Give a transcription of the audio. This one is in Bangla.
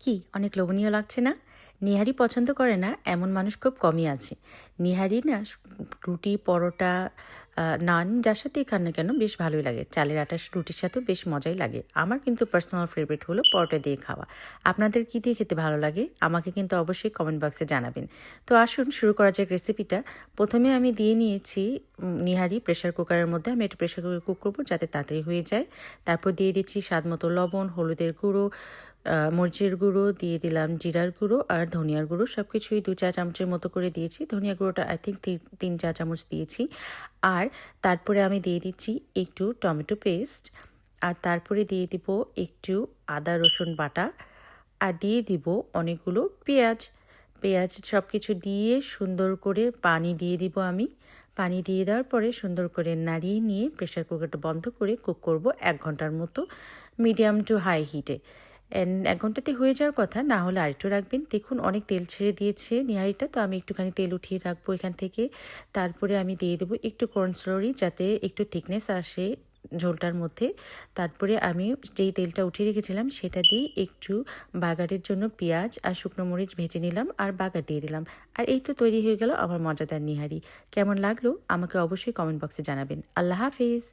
কি অনেক লোভনীয় লাগছে না? নিহারি পছন্দ করে না এমন মানুষ খুব কমই আছে। নিহারি না রুটি, পরোটা, নান যার সাথেই খান না কেন বেশ ভালোই লাগে। চালের আটার রুটির সাথেও বেশ মজাই লাগে। আমার কিন্তু পার্সোনাল ফেভারিট হলো পরোটা দিয়ে খাওয়া। আপনাদের কী দিয়ে খেতে ভালো লাগে? আমাকে কিন্তু অবশ্যই কমেন্ট বক্সে জানাবেন। তো আসুন শুরু করা যাক রেসিপিটা। প্রথমে আমি দিয়ে নিয়েছি নিহারি প্রেশার কুকারের মধ্যে। আমি একটু প্রেশার কুকারে কুক করবো যাতে তাড়াতাড়ি হয়ে যায়। তারপর দিয়ে দিচ্ছি স্বাদ মতো লবণ, হলুদের গুঁড়ো, মরিচের গুঁড়ো, দিয়ে দিলাম জিরার গুঁড়ো আর ধনিয়ার গুঁড়ো। সব কিছুই 2 চা চামচের মতো করে দিয়েছি। ধনিয়া গুঁড়োটা আই থিঙ্ক 3 চা চামচ দিয়েছি। আর তারপরে আমি দিয়ে দিচ্ছি একটু টমেটো পেস্ট, আর তারপরে দিয়ে দিব একটু আদা রসুন বাটা, আর দিয়ে দিব অনেকগুলো পেঁয়াজ সব কিছু দিয়ে সুন্দর করে পানি দিয়ে দিব আমি। পানি দিয়ে দেওয়ার পরে সুন্দর করে নাড়িয়ে নিয়ে প্রেশার কুকারটা বন্ধ করে কুক করব 1 ঘন্টার মতো মিডিয়াম টু হাই হিটে। 1 ঘন্টাতে হয়ে যাওয়ার কথা, না হলে আরেকটু রাখবেন। দেখুন অনেক তেল ছেড়ে দিয়েছে নিহারিটা, তো আমি একটুখানি তেল উঠিয়ে রাখবো এখান থেকে। তারপরে আমি দিয়ে দেবো একটু কর্নফ্লোর যাতে একটু থিকনেস আসে ঝোলটার মধ্যে। তারপরে আমি যেই তেলটা উঠিয়ে রেখেছিলাম সেটা দিয়ে একটু বাগারের জন্য পেঁয়াজ আর শুকনো মরিচ ভেজে নিলাম আর বাগার দিয়ে দিলাম। আর এই তো তৈরি হয়ে গেল আমার মজাদার নিহারি। কেমন লাগলো আমাকে অবশ্যই কমেন্ট বক্সে জানাবেন। আল্লাহ হাফিজ।